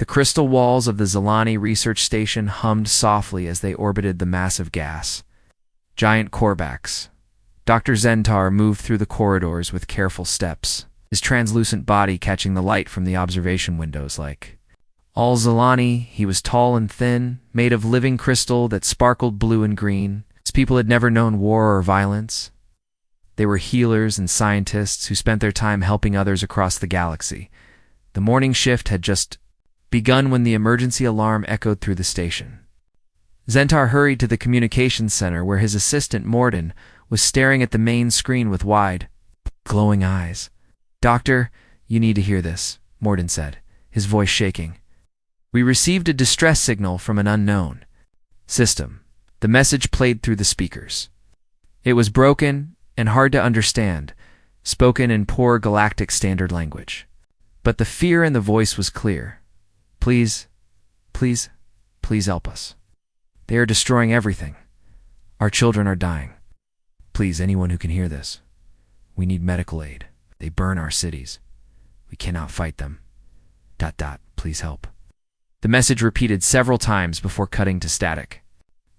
The crystal walls of the Zilani research station hummed softly as they orbited the massive gas. Giant Korbaks. Dr. Zentar moved through the corridors with careful steps, his translucent body catching the light from the observation windows like all Zilani. He was tall and thin, made of living crystal that sparkled blue and green. His people had never known war or violence. They were healers and scientists who spent their time helping others across the galaxy. The morning shift had just begun when the emergency alarm echoed through the station. Zentar hurried to the communications center where his assistant, Morden, was staring at the main screen with wide, glowing eyes. "Doctor, you need to hear this," Morden said, his voice shaking. "We received a distress signal from an unknown system." The message played through the speakers. It was broken and hard to understand, spoken in poor galactic standard language. But the fear in the voice was clear. "Please, please, please help us. They are destroying everything. Our children are dying. Please, anyone who can hear this. We need medical aid. They burn our cities. We cannot fight them. ... Please help." The message repeated several times before cutting to static.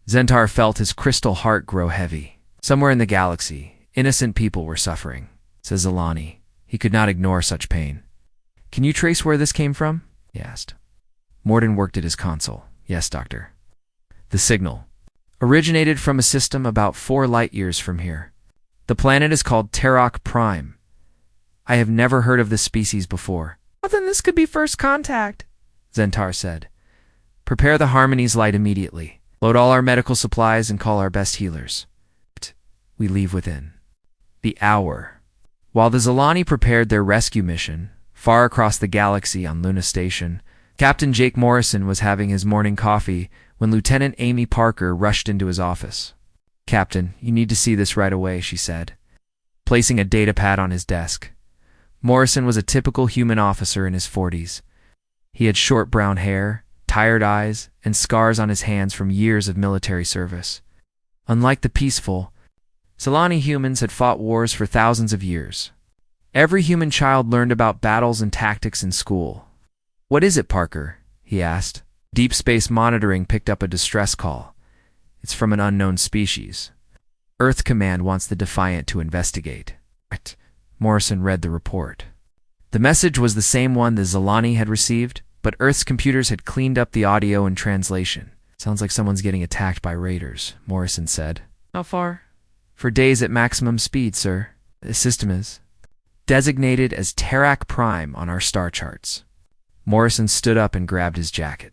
Zentar felt his crystal heart grow heavy. Somewhere in the galaxy, innocent people were suffering, said Zilani. He could not ignore such pain. "Can you trace where this came from?" he asked. Morden worked at his console. "Yes, Doctor." The signal originated from a system about 4 light-years from here. The planet is called Terok Prime. I have never heard of this species before. "Well, then this could be first contact," Zentar said. "Prepare the Harmony's light immediately. Load all our medical supplies and call our best healers. We leave within the hour." While the Zilani prepared their rescue mission, far across the galaxy on Luna Station, Captain Jake Morrison was having his morning coffee when Lieutenant Amy Parker rushed into his office. "Captain, you need to see this right away," she said, placing a datapad on his desk. Morrison was a typical human officer in his 40s. He had short brown hair, tired eyes, and scars on his hands from years of military service. Unlike the peaceful, Zilani humans had fought wars for thousands of years. Every human child learned about battles and tactics in school. "What is it, Parker?" he asked. Deep Space Monitoring picked up a distress call. "It's from an unknown species. Earth Command wants the Defiant to investigate." Morrison read the report. The message was the same one the Zilani had received, but Earth's computers had cleaned up the audio and translation. "Sounds like someone's getting attacked by raiders," Morrison said. "How far?" "For days at maximum speed, sir. The system is designated as Terok Prime on our star charts." Morrison stood up and grabbed his jacket.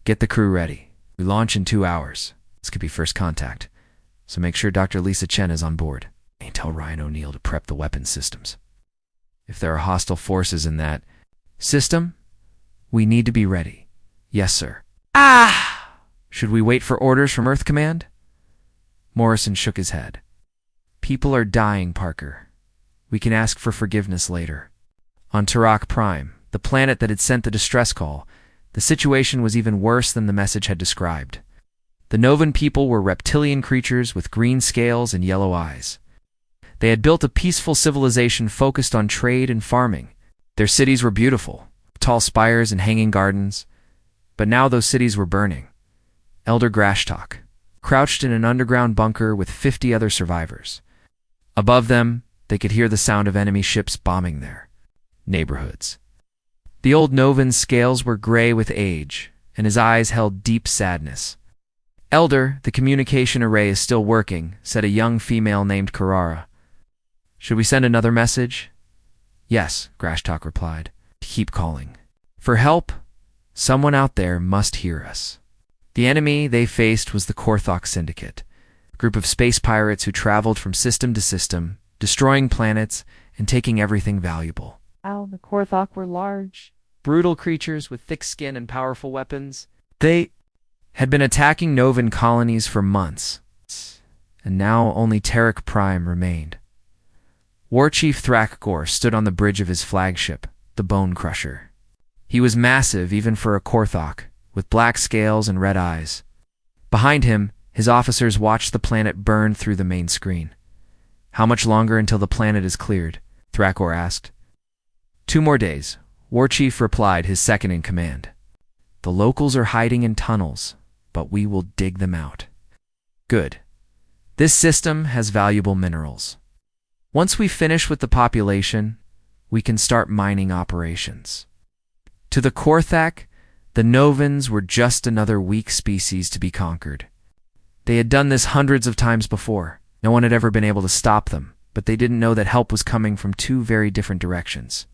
"Get the crew ready. We launch in 2 hours. This could be first contact, so make sure Dr. Lisa Chen is on board. And tell Ryan O'Neill to prep the weapons systems. If there are hostile forces in that system, we need to be ready." "Yes, sir." "Ah!" "Should we wait for orders from Earth Command?" Morrison shook his head. "People are dying, Parker. We can ask for forgiveness later." On Terok Prime, the planet that had sent the distress call, the situation was even worse than the message had described. The Novan people were reptilian creatures with green scales and yellow eyes. They had built a peaceful civilization focused on trade and farming. Their cities were beautiful, tall spires and hanging gardens. But now those cities were burning. Elder Grashtok, crouched in an underground bunker with 50 other survivors. Above them, they could hear the sound of enemy ships bombing their neighborhoods. The old Novan's scales were gray with age, and his eyes held deep sadness. "Elder, the communication array is still working," said a young female named Carrara. "Should we send another message?" "Yes," Grashtok replied. "Keep calling. For help, someone out there must hear us." The enemy they faced was the Korthok Syndicate, a group of space pirates who traveled from system to system, destroying planets and taking everything valuable. Wow, the Korthok were large. Brutal creatures with thick skin and powerful weapons. They had been attacking Novan colonies for months, and now only Terok Prime remained. War Chief Thrakgor stood on the bridge of his flagship, the Bone Crusher. He was massive even for a Korthok, with black scales and red eyes. Behind him, his officers watched the planet burn through the main screen. "How much longer until the planet is cleared?" Thrakgor asked. 2 more days, War Chief replied, his second in command. The locals are hiding in tunnels, but we will dig them out. Good. This system has valuable minerals. Once we finish with the population, we can start mining operations. To the Korthak, the Novans were just another weak species to be conquered. They had done this hundreds of times before. No one had ever been able to stop them, but they didn't know that help was coming from two very different directions.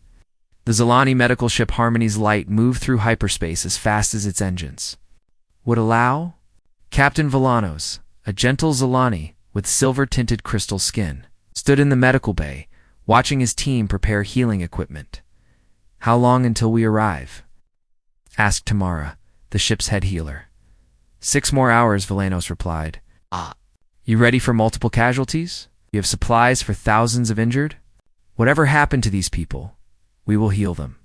The Zilani medical ship Harmony's Light moved through hyperspace as fast as its engines would allow. Captain Villanos, a gentle Zilani with silver-tinted crystal skin, stood in the medical bay, watching his team prepare healing equipment. "How long until we arrive?" asked Tamara, the ship's head healer. 6 more hours, Villanos replied. You ready for multiple casualties? You have supplies for thousands of injured? Whatever happened to these people, we will heal them.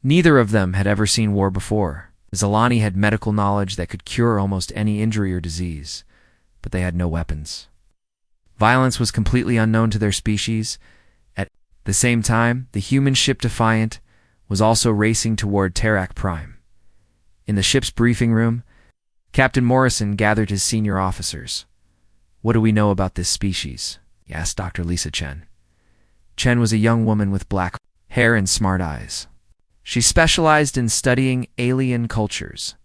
Neither of them had ever seen war before. Zilani had medical knowledge that could cure almost any injury or disease, but they had no weapons. Violence was completely unknown to their species. At the same time, the human ship Defiant was also racing toward Tarak Prime. In the ship's briefing room, Captain Morrison gathered his senior officers. "What do we know about this species?" he asked Dr. Lisa Chen. Chen was a young woman with black hair and smart eyes. She specialized in studying alien cultures.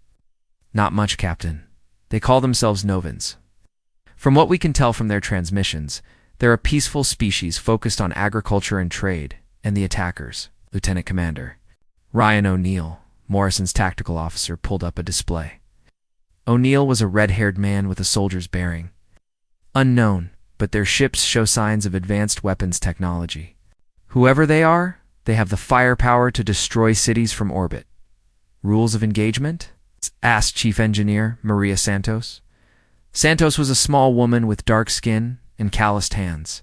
"Not much, Captain. They call themselves Novans. From what we can tell from their transmissions, they're a peaceful species focused on agriculture and trade, and the attackers, Lieutenant Commander Ryan O'Neill, Morrison's tactical officer, pulled up a display. O'Neill was a red-haired man with a soldier's bearing. Unknown, but their ships show signs of advanced weapons technology. Whoever they are, they have the firepower to destroy cities from orbit. "Rules of engagement?" asked Chief Engineer Maria Santos. Santos was a small woman with dark skin and calloused hands.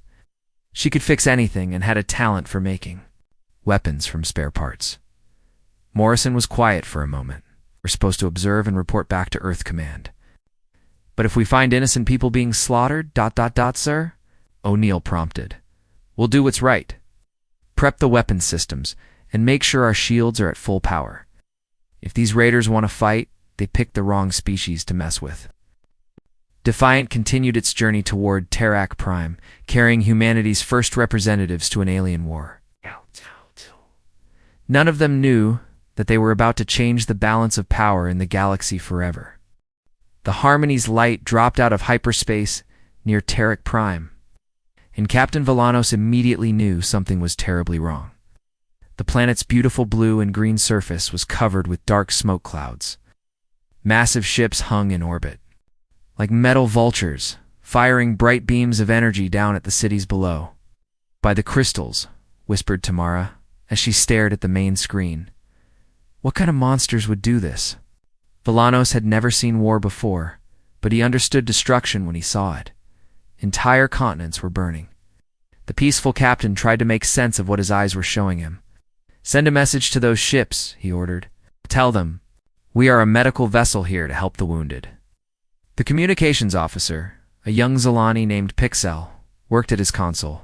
She could fix anything and had a talent for making weapons from spare parts. Morrison was quiet for a moment. "We're supposed to observe and report back to Earth Command. But if we find innocent people being slaughtered, sir?" O'Neill prompted. "We'll do what's right. Prep the weapons systems and make sure our shields are at full power. If these raiders want to fight, they picked the wrong species to mess with." Defiant continued its journey toward Tarak Prime, carrying humanity's first representatives to an alien war. None of them knew that they were about to change the balance of power in the galaxy forever. The Harmony's Light dropped out of hyperspace near Tarak Prime, and Captain Villanos immediately knew something was terribly wrong. The planet's beautiful blue and green surface was covered with dark smoke clouds. Massive ships hung in orbit, like metal vultures, firing bright beams of energy down at the cities below. "By the crystals," whispered Tamara, as she stared at the main screen. What kind of monsters would do this? Villanos had never seen war before, but he understood destruction when he saw it. Entire continents were burning. The peaceful captain tried to make sense of what his eyes were showing him. "Send a message to those ships," he ordered. "Tell them, we are a medical vessel here to help the wounded." The communications officer, a young Zilani named Pixel, worked at his console.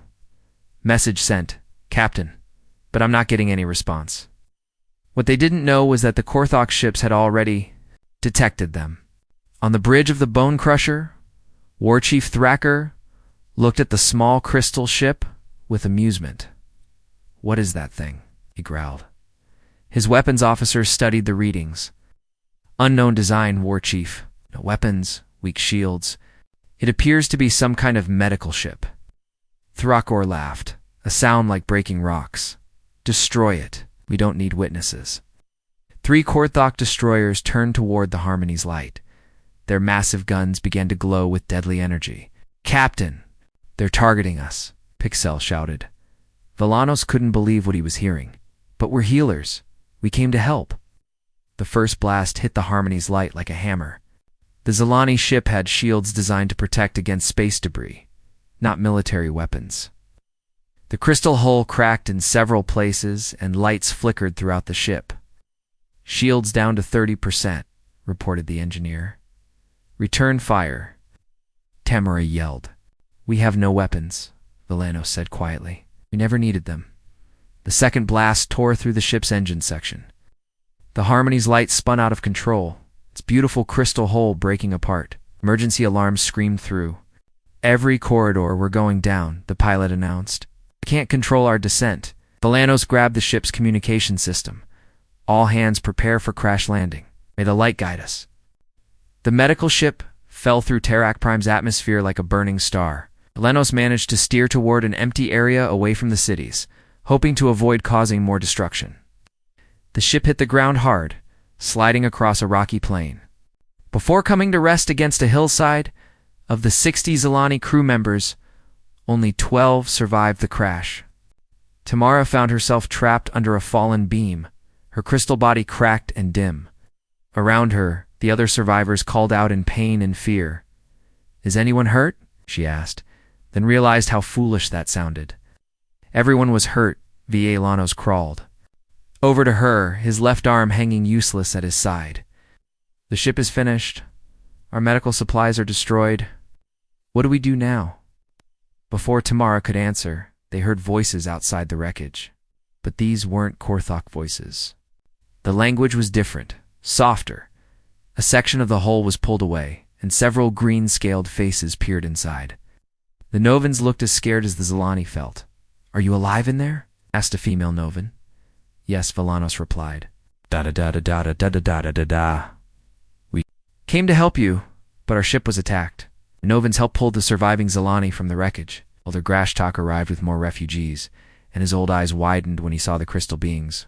"Message sent, Captain, but I'm not getting any response." What they didn't know was that the Korthok ships had already detected them. On the bridge of the Bone Crusher, War Chief Thacker looked at the small crystal ship with amusement. "What is that thing?" he growled. His weapons officers studied the readings. "Unknown design, War Chief. No weapons, weak shields. It appears to be some kind of medical ship." Thacker laughed, a sound like breaking rocks. "Destroy it. We don't need witnesses." 3 Korthok destroyers turned toward the Harmony's Light. Their massive guns began to glow with deadly energy. "Captain, they're targeting us," Pixel shouted. Villanos couldn't believe what he was hearing. "But we're healers. We came to help." The first blast hit the Harmony's Light like a hammer. The Zilani ship had shields designed to protect against space debris, not military weapons. The crystal hull cracked in several places and lights flickered throughout the ship. "Shields down to 30%, reported the engineer. "Return fire." Tamara yelled. "We have no weapons," Villanos said quietly. "We never needed them." The second blast tore through the ship's engine section. The Harmony's light spun out of control, its beautiful crystal hull breaking apart. Emergency alarms screamed through. "Every corridor, we're going down," the pilot announced. "I can't control our descent." Volanos grabbed the ship's communication system. "All hands prepare for crash landing. May the light guide us." The medical ship fell through Tarak Prime's atmosphere like a burning star. Volanos managed to steer toward an empty area away from the cities, hoping to avoid causing more destruction. The ship hit the ground hard, sliding across a rocky plain. Before coming to rest against a hillside, of the 60 Zilani crew members, only 12 survived the crash. Tamara found herself trapped under a fallen beam, her crystal body cracked and dim. Around her, the other survivors called out in pain and fear. "Is anyone hurt?" she asked, then realized how foolish that sounded. Everyone was hurt, V.A. Lanos crawled. Over to her, his left arm hanging useless at his side. "The ship is finished. Our medical supplies are destroyed. What do we do now?" Before Tamara could answer, they heard voices outside the wreckage. But these weren't Korthok voices. The language was different, softer. A section of the hull was pulled away, and several green-scaled faces peered inside. The Novans looked as scared as the Zilani felt. "Are you alive in there?" asked a female Novan. "Yes," Volanos replied. Da-da-da-da-da-da-da-da-da-da-da. "We came to help you, but our ship was attacked." The Novans helped pull the surviving Zilani from the wreckage. Elder Grashtok arrived with more refugees, and his old eyes widened when he saw the crystal beings.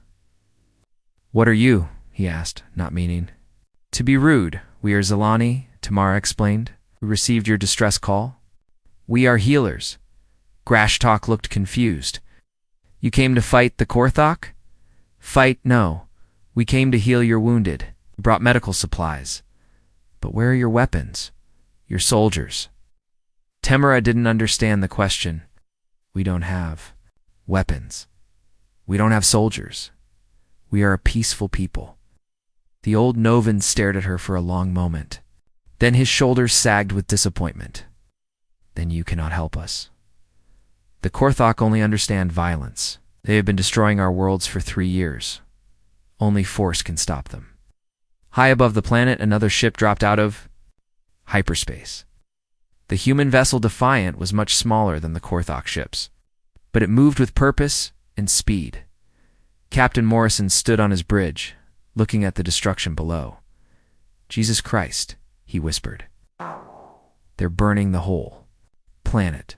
"What are you?" he asked, not meaning to be rude. "We are Zilani," Tamara explained. "We received your distress call." "We are healers." Grashtok looked confused. "You came to fight the Korthok?" "Fight, no. We came to heal your wounded. We brought medical supplies." "But where are your weapons? Your soldiers?" Tamara didn't understand the question. "We don't have weapons. We don't have soldiers. We are a peaceful people." The old Novan stared at her for a long moment. Then his shoulders sagged with disappointment. "Then you cannot help us. The Korthok only understand violence. They have been destroying our worlds for 3 years. Only force can stop them." High above the planet, another ship dropped out of hyperspace. The human vessel Defiant was much smaller than the Korthok ships, but it moved with purpose and speed. Captain Morrison stood on his bridge, looking at the destruction below. "Jesus Christ," he whispered. "They're burning the whole planet."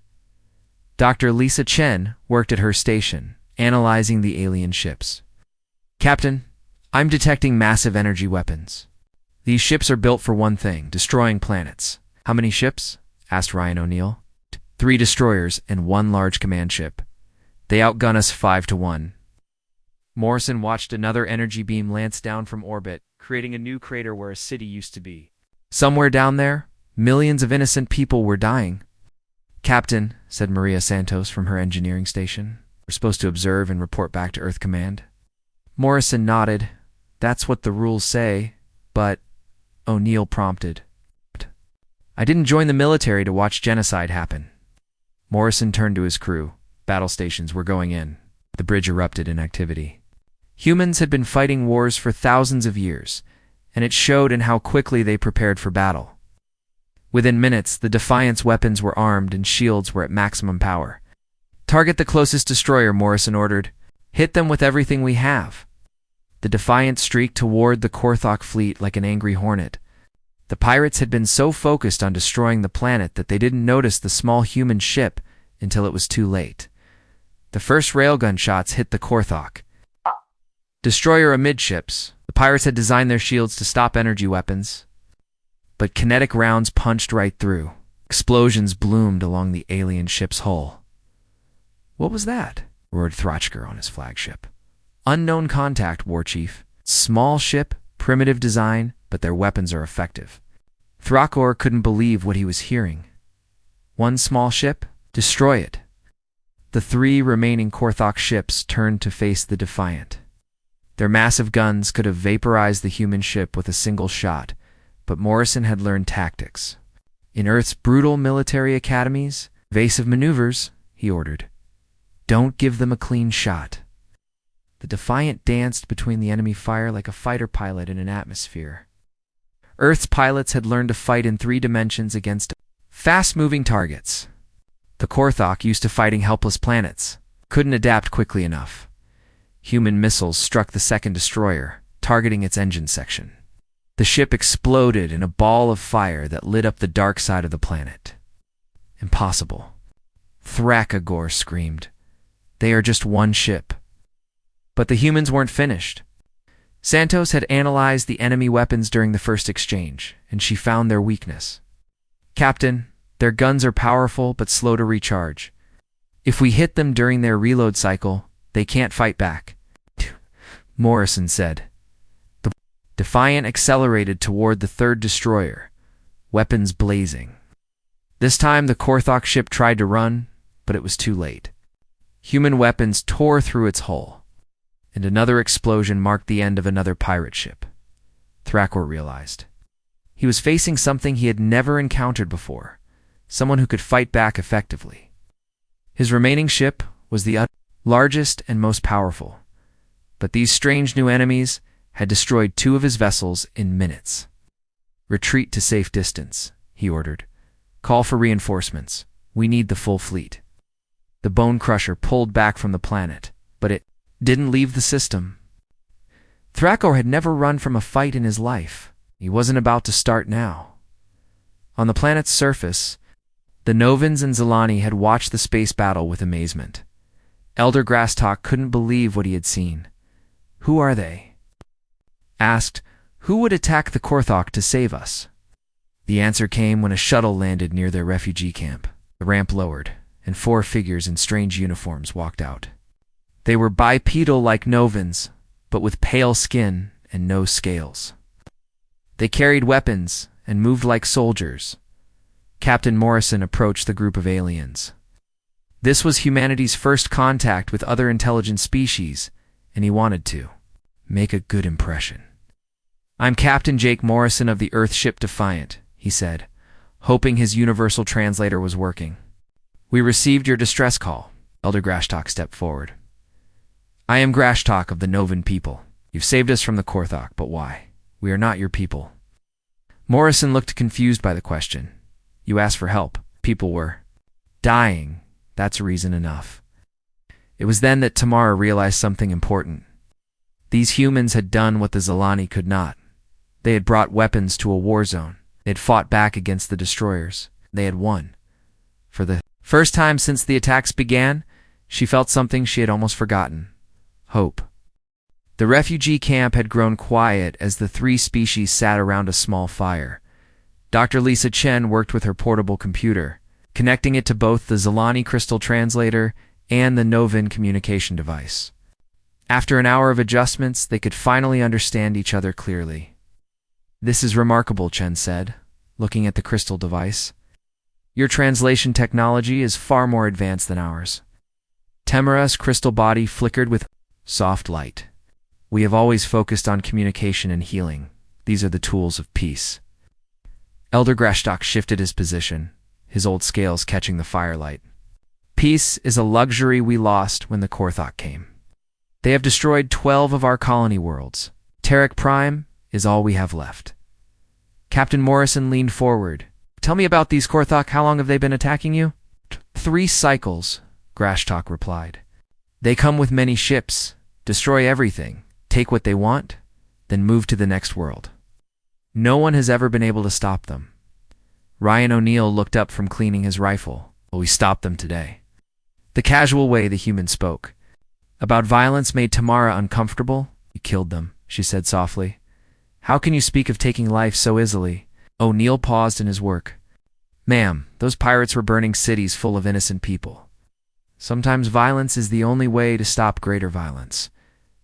Dr. Lisa Chen worked at her station, analyzing the alien ships. "Captain, I'm detecting massive energy weapons. These ships are built for one thing, destroying planets." "How many ships?" asked Ryan O'Neill. 3 destroyers and 1 large command ship. They outgun us 5-1. Morrison watched another energy beam lance down from orbit, creating a new crater where a city used to be. Somewhere down there, millions of innocent people were dying. "Captain," said Maria Santos from her engineering station, "we're supposed to observe and report back to Earth Command." Morrison nodded. "That's what the rules say, but—" O'Neill prompted. "I didn't join the military to watch genocide happen." Morrison turned to his crew. Battle stations were going in. The bridge erupted in activity. Humans had been fighting wars for thousands of years, and it showed in how quickly they prepared for battle. Within minutes, the Defiant's weapons were armed and shields were at maximum power. "Target the closest destroyer," Morrison ordered. "Hit them with everything we have." The Defiant streaked toward the Korthok fleet like an angry hornet. The pirates had been so focused on destroying the planet that they didn't notice the small human ship until it was too late. The first railgun shots hit the Korthok. Destroyer amidships, the pirates had designed their shields to stop energy weapons, but kinetic rounds punched right through. Explosions bloomed along the alien ship's hull. "What was that?" roared Throchker on his flagship. "Unknown contact, War Chief. Small ship, primitive design, but their weapons are effective." Throckor couldn't believe what he was hearing. "One small ship? Destroy it." The 3 remaining Korthok ships turned to face the Defiant. Their massive guns could have vaporized the human ship with a single shot, but Morrison had learned tactics. In Earth's brutal military academies, evasive maneuvers, he ordered. "Don't give them a clean shot." The Defiant danced between the enemy fire like a fighter pilot in an atmosphere. Earth's pilots had learned to fight in 3 dimensions against fast-moving targets. The Korthok, used to fighting helpless planets, couldn't adapt quickly enough. Human missiles struck the second destroyer, targeting its engine section. The ship exploded in a ball of fire that lit up the dark side of the planet. Impossible. Thrakagor screamed. They are just one ship. But the humans weren't finished. Santos had analyzed the enemy weapons during the first exchange, and she found their weakness. Captain, their guns are powerful but slow to recharge. If we hit them during their reload cycle, they can't fight back, Morrison said. The Defiant accelerated toward the 3rd destroyer, weapons blazing. This time the Korthok ship tried to run, but it was too late. Human weapons tore through its hull, and another explosion marked the end of another pirate ship. Thrakor realized. He was facing something he had never encountered before, someone who could fight back effectively. His remaining ship was the largest and most powerful, but these strange new enemies had destroyed 2 of his vessels in minutes. Retreat to safe distance, he ordered. Call for reinforcements. We need the full fleet. The Bone Crusher pulled back from the planet, but it didn't leave the system. Thrakor had never run from a fight in his life. He wasn't about to start now. On the planet's surface, the Novans and Zilani had watched the space battle with amazement. Elder Grasstalk couldn't believe what he had seen. Who are they? Asked, who would attack the Korthok to save us? The answer came when a shuttle landed near their refugee camp. The ramp lowered, and 4 figures in strange uniforms walked out. They were bipedal like Novans, but with pale skin and no scales. They carried weapons and moved like soldiers. Captain Morrison approached the group of aliens. This was humanity's first contact with other intelligent species, and he wanted to make a good impression. I'm Captain Jake Morrison of the Earthship Defiant, he said, hoping his universal translator was working. We received your distress call. Elder Grashtalk stepped forward. I am Grashtalk of the Novan people. You've saved us from the Korthok, but why? We are not your people. Morrison looked confused by the question. You asked for help. People were dying. That's reason enough. It was then that Tamara realized something important. These humans had done what the Zilani could not. They had brought weapons to a war zone. They had fought back against the destroyers. They had won. For the first time since the attacks began, she felt something she had almost forgotten. Hope. The refugee camp had grown quiet as the 3 species sat around a small fire. Dr. Lisa Chen worked with her portable computer, connecting it to both the Zilani crystal translator and the Novan communication device. After an hour of adjustments, they could finally understand each other clearly. This is remarkable, Chen said, looking at the crystal device. Your translation technology is far more advanced than ours. Tamara's crystal body flickered with soft light. We have always focused on communication and healing. These are the tools of peace. Elder Grashtalk shifted his position, his old scales catching the firelight. Peace is a luxury we lost when the Korthok came. They have destroyed 12 of our colony worlds. Tarek Prime is all we have left. Captain Morrison leaned forward. Tell me about these Korthok. How long have they been attacking you? 3 cycles, Grashtalk replied. They come with many ships, destroy everything, take what they want, then move to the next world. No one has ever been able to stop them. Ryan O'Neill looked up from cleaning his rifle. Well, we stopped them today. The casual way the human spoke. About violence made Tamara uncomfortable. You killed them, she said softly. How can you speak of taking life so easily? O'Neill paused in his work. Ma'am, those pirates were burning cities full of innocent people. Sometimes violence is the only way to stop greater violence.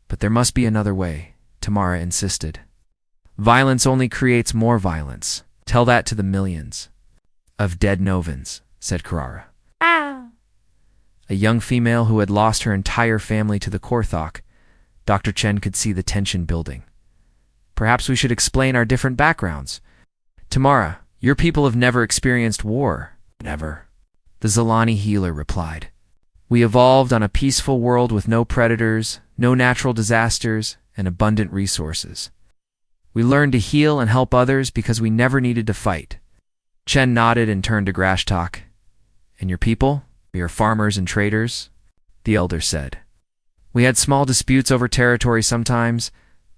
But there must be another way, Tamara insisted. Violence only creates more violence. Tell that to the millions of dead Novans, said Carrara. Ah! A young female who had lost her entire family to the Korthok. Dr. Chen could see the tension building. Perhaps we should explain our different backgrounds. Tamara, your people have never experienced war. Never. The Zilani healer replied. We evolved on a peaceful world with no predators, no natural disasters, and abundant resources. We learned to heal and help others because we never needed to fight. Chen nodded and turned to Grashtok. And your people? We are farmers and traders, the elder said. We had small disputes over territory sometimes,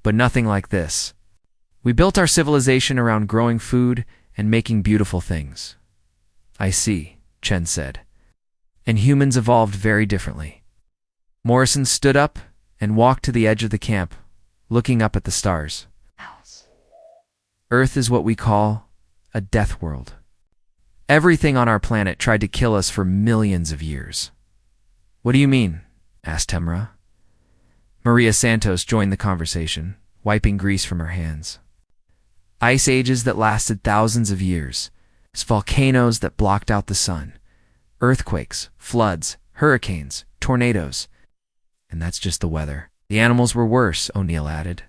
but nothing like this. We built our civilization around growing food and making beautiful things. I see, Chen said. And humans evolved very differently. Morrison stood up and walked to the edge of the camp, looking up at the stars. Earth is what we call a death world. Everything on our planet tried to kill us for millions of years. What do you mean? Asked Temra. Maria Santos joined the conversation, wiping grease from her hands. Ice ages that lasted thousands of years, volcanoes that blocked out the sun, earthquakes, floods, hurricanes, tornadoes. And that's just the weather. The animals were worse, O'Neill added.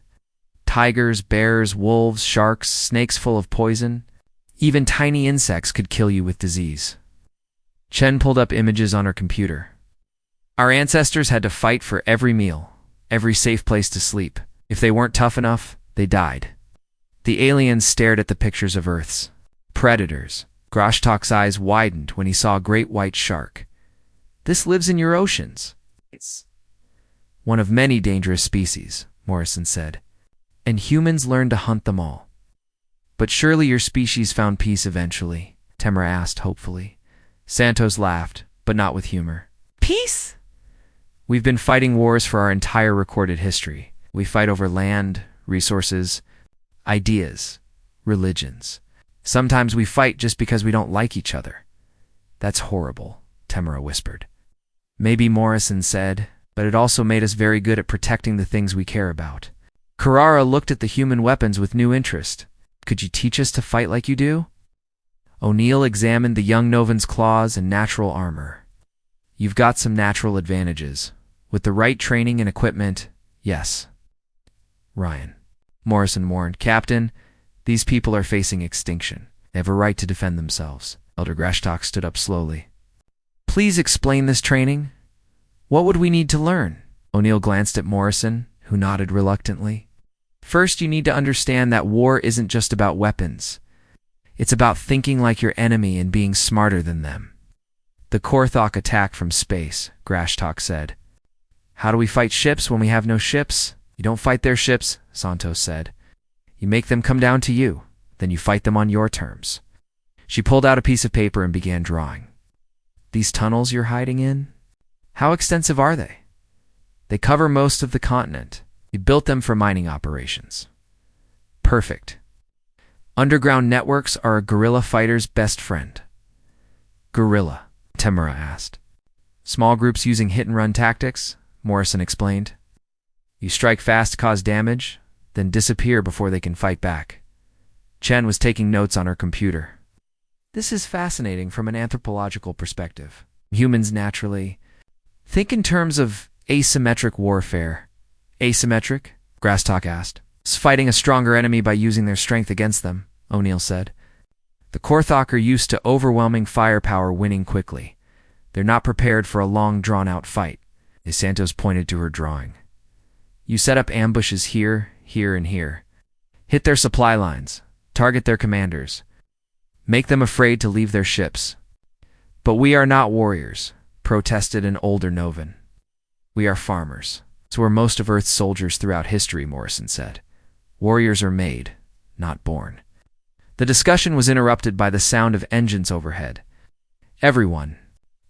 Tigers, bears, wolves, sharks, snakes full of poison. Even tiny insects could kill you with disease. Chen pulled up images on her computer. Our ancestors had to fight for every meal, every safe place to sleep. If they weren't tough enough, they died. The aliens stared at the pictures of Earth's predators. Grashtok's eyes widened when he saw a great white shark. This lives in your oceans. It's one of many dangerous species, Morrison said, and humans learned to hunt them all. But surely your species found peace eventually, Temra asked hopefully. Santos laughed, but not with humor. Peace? We've been fighting wars for our entire recorded history. We fight over land, resources, ideas, religions. Sometimes we fight just because we don't like each other. That's horrible, Temra whispered. Maybe, Morrison said, but it also made us very good at protecting the things we care about. Carrara looked at the human weapons with new interest. Could you teach us to fight like you do? O'Neill examined the young Novan's claws and natural armor. You've got some natural advantages. With the right training and equipment, yes. Ryan. Morrison warned. Captain, these people are facing extinction. They have a right to defend themselves. Elder Grashtok stood up slowly. Please explain this training. What would we need to learn? O'Neill glanced at Morrison, who nodded reluctantly. First, you need to understand that war isn't just about weapons. It's about thinking like your enemy and being smarter than them. The Korthok attack from space, Grashtok said. How do we fight ships when we have no ships? You don't fight their ships, Santos said. You make them come down to you. Then you fight them on your terms. She pulled out a piece of paper and began drawing. These tunnels you're hiding in? How extensive are they? They cover most of the continent. We built them for mining operations. Perfect. Underground networks are a guerrilla fighter's best friend. Guerrilla, Temura asked. Small groups using hit-and-run tactics, Morrison explained. You strike fast, cause damage, then disappear before they can fight back. Chen was taking notes on her computer. This is fascinating from an anthropological perspective. Humans naturally think in terms of asymmetric warfare. Asymmetric? Grastok asked. It's fighting a stronger enemy by using their strength against them, O'Neill said. The Korthok are used to overwhelming firepower winning quickly. They're not prepared for a long, drawn-out fight. Santos pointed to her drawing. You set up ambushes here, here, and here. Hit their supply lines. Target their commanders. Make them afraid to leave their ships. But we are not warriors, protested an older Novan. We are farmers. So are most of Earth's soldiers throughout history, Morrison said. Warriors are made, not born. The discussion was interrupted by the sound of engines overhead. Everyone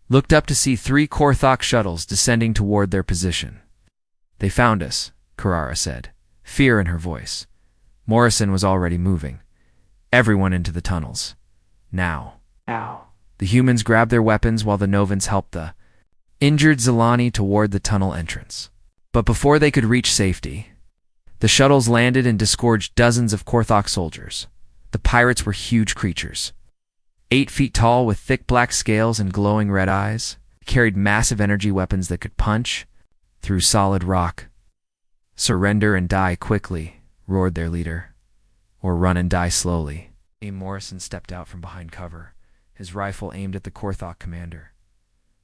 looked up to see 3 Korthok shuttles descending toward their position. They found us, Carrara said, fear in her voice. Morrison was already moving. Everyone into the tunnels. Now. Ow. The humans grabbed their weapons while the Novans helped the injured Zelani toward the tunnel entrance. But before they could reach safety, the shuttles landed and disgorged dozens of Korthok soldiers. The pirates were huge creatures. 8 feet tall with thick black scales and glowing red eyes, carried massive energy weapons that could punch through solid rock. Surrender and die quickly, roared their leader. Or run and die slowly. Morrison stepped out from behind cover, his rifle aimed at the Korthok commander.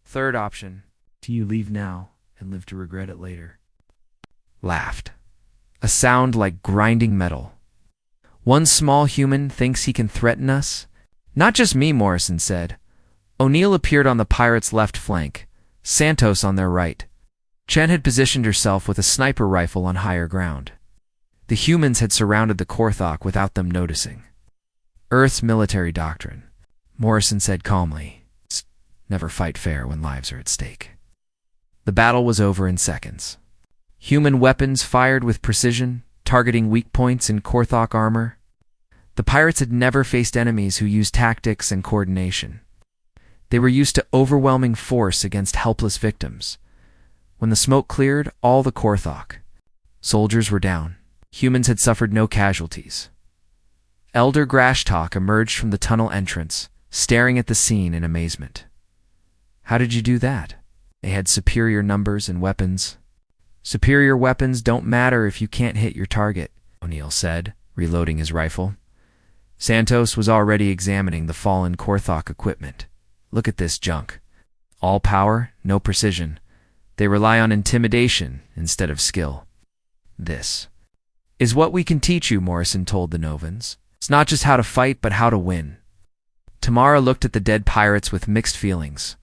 Third option, Do you leave now and live to regret it later? Laughed. A sound like grinding metal. One small human thinks he can threaten us? Not just me, Morrison said. O'Neill appeared on the pirates' left flank, Santos on their right. Chen had positioned herself with a sniper rifle on higher ground. The humans had surrounded the Korthok without them noticing. Earth's military doctrine, Morrison said calmly. Never fight fair when lives are at stake. The battle was over in seconds. Human weapons fired with precision, targeting weak points in Korthok armor. The pirates had never faced enemies who used tactics and coordination. They were used to overwhelming force against helpless victims. When the smoke cleared, all the Korthok soldiers were down. Humans had suffered no casualties. Elder Grashtalk emerged from the tunnel entrance, staring at the scene in amazement. How did you do that? They had superior numbers and weapons. Superior weapons don't matter if you can't hit your target, O'Neill said, reloading his rifle. Santos was already examining the fallen Korthok equipment. Look at this junk. All power, no precision. They rely on intimidation instead of skill. This is what we can teach you, Morrison told the Novans. It's not just how to fight, but how to win. Tamara looked at the dead pirates with mixed feelings.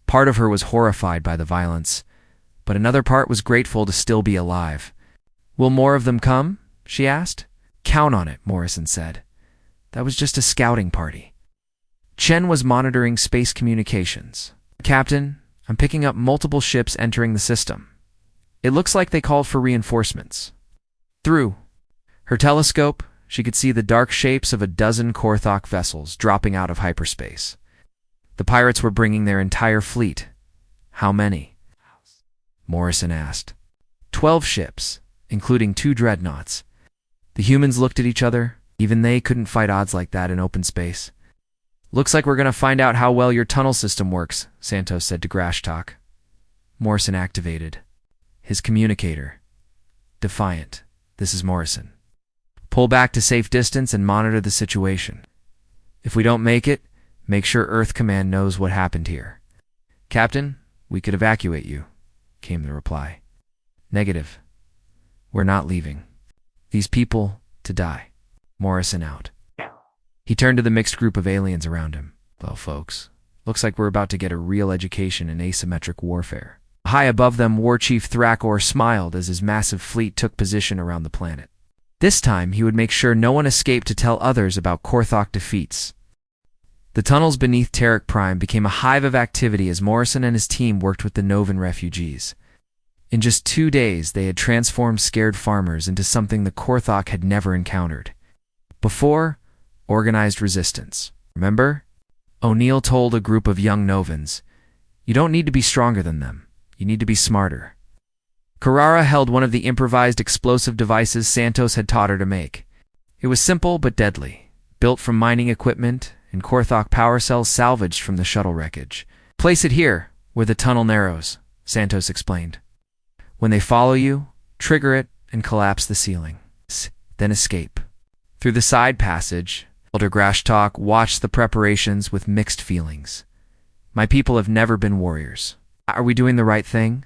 Part of her was horrified by the violence, but another part was grateful to still be alive. Will more of them come? She asked. Count on it, Morrison said. That was just a scouting party. Chen was monitoring space communications. Captain, I'm picking up multiple ships entering the system. It looks like they called for reinforcements. Through her telescope, she could see the dark shapes of a dozen Korthok vessels dropping out of hyperspace. The pirates were bringing their entire fleet. How many? Morrison asked. 12 ships, including 2 dreadnoughts. The humans looked at each other. Even they couldn't fight odds like that in open space. Looks like we're going to find out how well your tunnel system works, Santos said to Grashtalk. Morrison activated his communicator. Defiant. This is Morrison. Pull back to safe distance and monitor the situation. If we don't make it, make sure Earth Command knows what happened here. Captain, we could evacuate you, came the reply. Negative. We're not leaving. These people to die. Morrison out. He turned to the mixed group of aliens around him. Well, folks, looks like we're about to get a real education in asymmetric warfare. High above them, War Chief Thrakor smiled as his massive fleet took position around the planet. This time, he would make sure no one escaped to tell others about Korthok defeats. The tunnels beneath Terek Prime became a hive of activity as Morrison and his team worked with the Novan refugees. In just 2 days, they had transformed scared farmers into something the Korthok had never encountered. Before, organized resistance. Remember? O'Neill told a group of young Novans, you don't need to be stronger than them. You need to be smarter. Carrara held one of the improvised explosive devices Santos had taught her to make. It was simple but deadly, built from mining equipment and Korthok power cells salvaged from the shuttle wreckage. Place it here, where the tunnel narrows, Santos explained. When they follow you, trigger it and collapse the ceiling. Then escape. Through the side passage, Elder Grashtalk watched the preparations with mixed feelings. My people have never been warriors. Are we doing the right thing?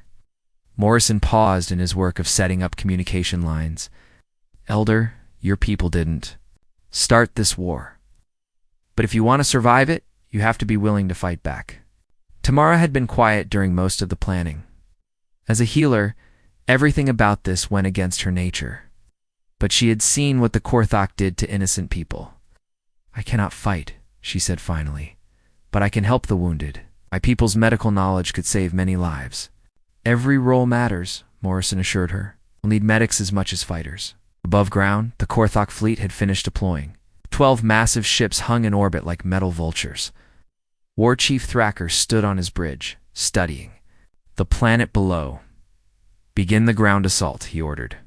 Morrison paused in his work of setting up communication lines. Elder, your people didn't start this war. But if you want to survive it, you have to be willing to fight back. Tamara had been quiet during most of the planning. As a healer, everything about this went against her nature. But she had seen what the Korthok did to innocent people. I cannot fight, she said finally, but I can help the wounded. My people's medical knowledge could save many lives. Every role matters, Morrison assured her. We'll need medics as much as fighters. Above ground, the Korthok fleet had finished deploying. 12 massive ships hung in orbit like metal vultures. War Chief Thrakor stood on his bridge, studying the planet below. Begin the ground assault, he ordered.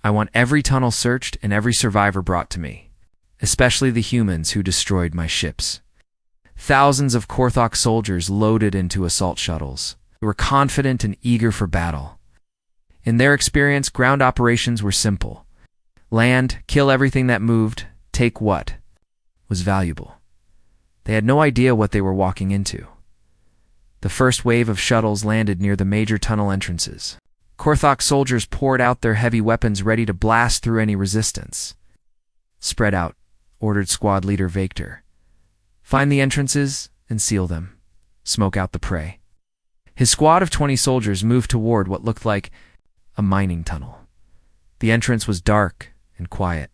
I want every tunnel searched and every survivor brought to me, especially the humans who destroyed my ships. Thousands of Korthok soldiers loaded into assault shuttles. They were confident and eager for battle. In their experience, ground operations were simple. Land, kill everything that moved, take what was valuable. They had no idea what they were walking into. The first wave of shuttles landed near the major tunnel entrances. Korthok soldiers poured out their heavy weapons ready to blast through any resistance. "Spread out," ordered squad leader Victor. "Find the entrances and seal them. Smoke out the prey." His squad of 20 soldiers moved toward what looked like a mining tunnel. The entrance was dark and quiet.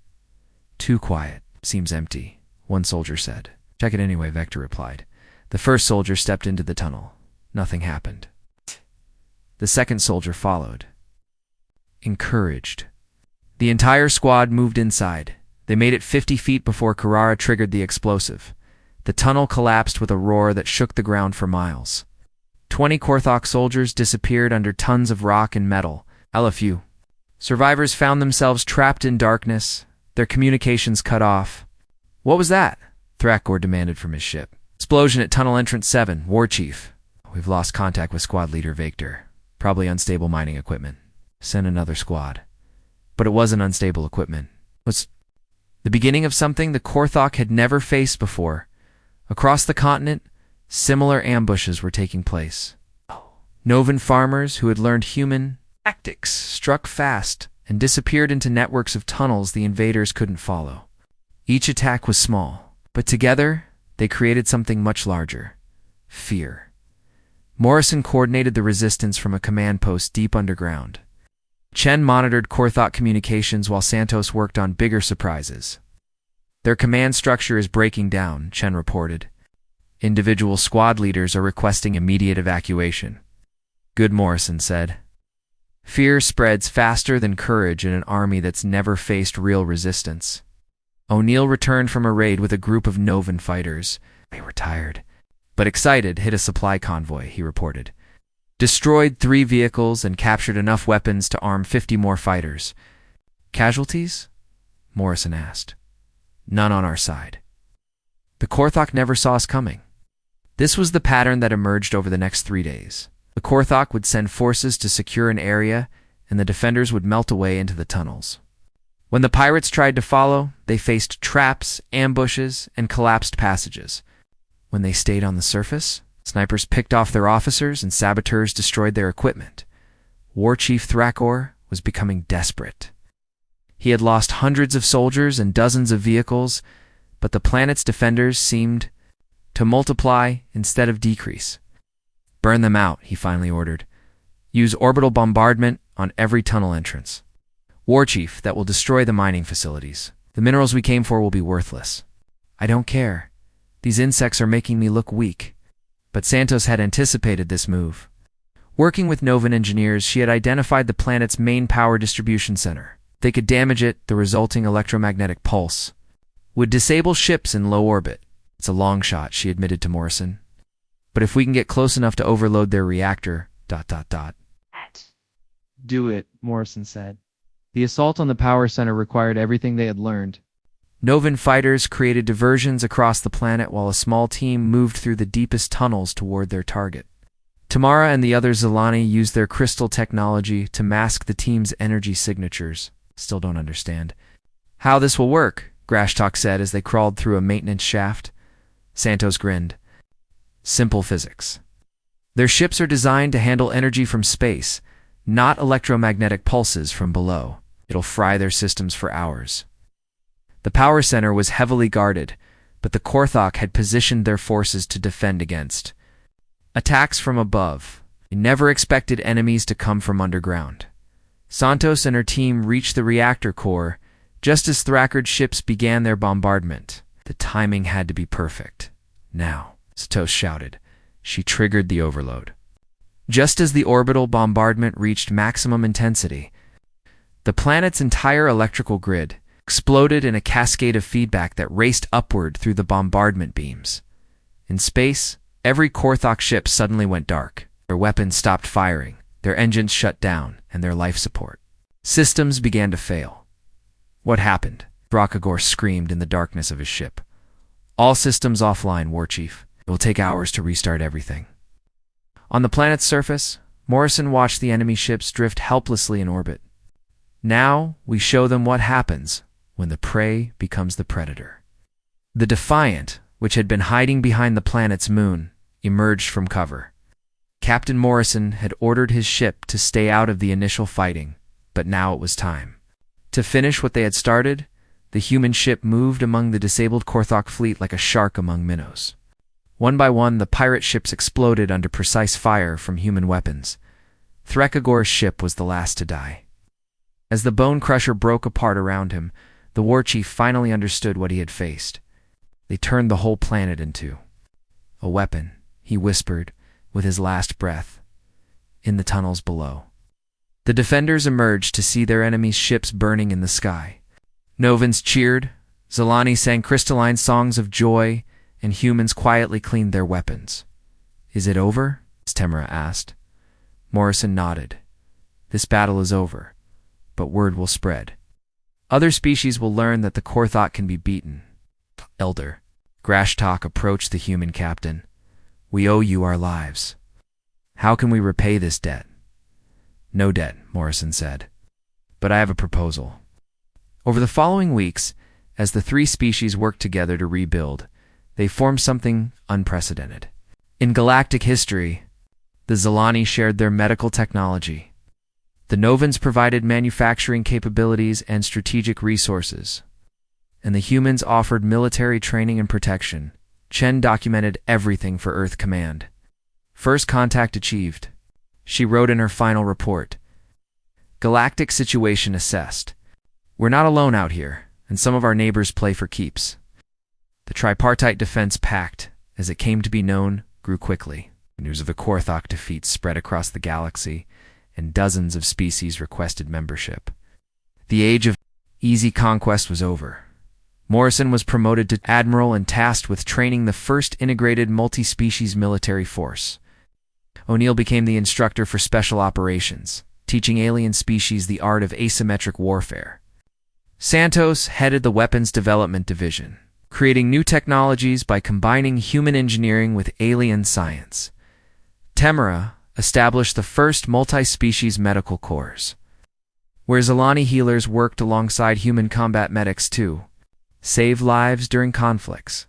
"Too quiet. Seems empty," one soldier said. "Check it anyway," Vector replied. The first soldier stepped into the tunnel. Nothing happened. The second soldier followed. Encouraged. The entire squad moved inside. They made it 50 feet before Carrara triggered the explosive. The tunnel collapsed with a roar that shook the ground for miles. 20 Korthok soldiers disappeared under tons of rock and metal. LFU. Survivors found themselves trapped in darkness, their communications cut off. "What was that?" Thrakor demanded from his ship. "Explosion at tunnel entrance 7, War Chief. We've lost contact with squad leader Victor. Probably unstable mining equipment. Send another squad." But it wasn't unstable equipment. It was the beginning of something the Korthok had never faced before. Across the continent, similar ambushes were taking place. Novan farmers who had learned human tactics struck fast and disappeared into networks of tunnels the invaders couldn't follow. Each attack was small, but together they created something much larger: fear. Morrison coordinated the resistance from a command post deep underground. Chen monitored Korthok communications while Santos worked on bigger surprises. "Their command structure is breaking down," Chen reported. "Individual squad leaders are requesting immediate evacuation." "Good," Morrison said. Fear spreads faster than courage in an army that's never faced real resistance. O'Neill returned from a raid with a group of Novan fighters. They were tired, but excited. "Hit a supply convoy," he reported. "Destroyed 3 vehicles and captured enough weapons to arm 50 more fighters." "Casualties?" Morrison asked. "None on our side." The Korthok never saw us coming. This was the pattern that emerged over the next 3 days. The Korthok would send forces to secure an area, and the defenders would melt away into the tunnels. When the pirates tried to follow, they faced traps, ambushes, and collapsed passages. When they stayed on the surface, snipers picked off their officers and saboteurs destroyed their equipment. War Chief Thrakor was becoming desperate. He had lost hundreds of soldiers and dozens of vehicles, but the planet's defenders seemed to multiply instead of decrease. "Burn them out," he finally ordered. "Use orbital bombardment on every tunnel entrance. War Chief, that will destroy the mining facilities. The minerals we came for will be worthless." "I don't care. These insects are making me look weak." But Santos had anticipated this move. Working with Novan engineers, she had identified the planet's main power distribution center. They could damage it, the resulting electromagnetic pulse would disable ships in low orbit. "It's a long shot," she admitted to Morrison. "But if we can get close enough to overload their reactor, ... "Do it," Morrison said. The assault on the power center required everything they had learned. Novan fighters created diversions across the planet while a small team moved through the deepest tunnels toward their target. Tamara and the other Zilani used their crystal technology to mask the team's energy signatures. "Still don't understand how this will work," Grashtok said as they crawled through a maintenance shaft. Santos grinned. "Simple physics. Their ships are designed to handle energy from space, not electromagnetic pulses from below. It'll fry their systems for hours." The power center was heavily guarded, but the Korthok had positioned their forces to defend against attacks from above. They never expected enemies to come from underground. Santos and her team reached the reactor core just as Thrakor's ships began their bombardment. The timing had to be perfect. "Now," Santos shouted. She triggered the overload. Just as the orbital bombardment reached maximum intensity, the planet's entire electrical grid exploded in a cascade of feedback that raced upward through the bombardment beams. In space, every Korthok ship suddenly went dark. Their weapons stopped firing, their engines shut down, and their life support systems began to fail. "What happened?" Thrakor screamed in the darkness of his ship. "All systems offline, War Chief. It will take hours to restart everything." On the planet's surface, Morrison watched the enemy ships drift helplessly in orbit. Now we show them what happens when the prey becomes the predator. The Defiant, which had been hiding behind the planet's moon, emerged from cover. Captain Morrison had ordered his ship to stay out of the initial fighting, but now it was time. To finish what they had started, the human ship moved among the disabled Korthok fleet like a shark among minnows. One by one, the pirate ships exploded under precise fire from human weapons. Threkagor's ship was the last to die. As the bone crusher broke apart around him, the war chief finally understood what he had faced. They turned the whole planet into a weapon, he whispered with his last breath, in the tunnels below. The defenders emerged to see their enemies' ships burning in the sky. Novans cheered, Zalani sang crystalline songs of joy, and humans quietly cleaned their weapons. "Is it over?" Temra asked. Morrison nodded. "This battle is over, but word will spread. Other species will learn that the Korthok can be beaten." Elder Grashtok approached the human captain. "We owe you our lives. How can we repay this debt?" "No debt," Morrison said. "But I have a proposal." Over the following weeks, as the three species worked together to rebuild, they formed something unprecedented. In galactic history, the Zalani shared their medical technology. The Novans provided manufacturing capabilities and strategic resources, and the humans offered military training and protection. Chen documented everything for Earth Command. First contact achieved. She wrote in her final report, "Galactic situation assessed. We're not alone out here, and some of our neighbors play for keeps." The tripartite defense pact, as it came to be known, grew quickly. News of the Korthok defeat spread across the galaxy, and dozens of species requested membership. The age of easy conquest was over. Morrison was promoted to admiral and tasked with training the first integrated multi-species military force. O'Neill became the instructor for special operations, teaching alien species the art of asymmetric warfare. Santos headed the weapons development division, creating new technologies by combining human engineering with alien science. Temera established the first multi-species medical corps, where Zalani healers worked alongside human combat medics to save lives during conflicts.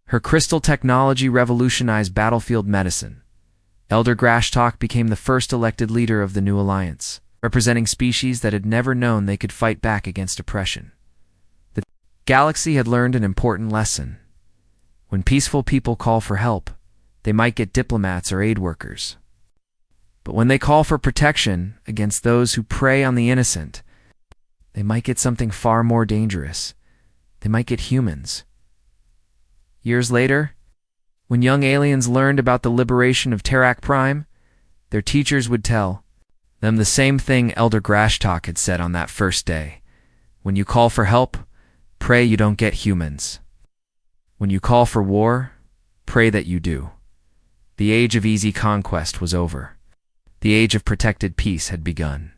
Her crystal technology revolutionized battlefield medicine. Elder Grashtok became the first elected leader of the new alliance, representing species that had never known they could fight back against oppression. The galaxy had learned an important lesson. When peaceful people call for help, they might get diplomats or aid workers. But when they call for protection against those who prey on the innocent, they might get something far more dangerous. They might get humans. Years later, when young aliens learned about the liberation of Terak Prime, their teachers would tell them the same thing Elder Grashtok had said on that first day. When you call for help, pray you don't get humans. When you call for war, pray that you do. The age of easy conquest was over. The age of protected peace had begun.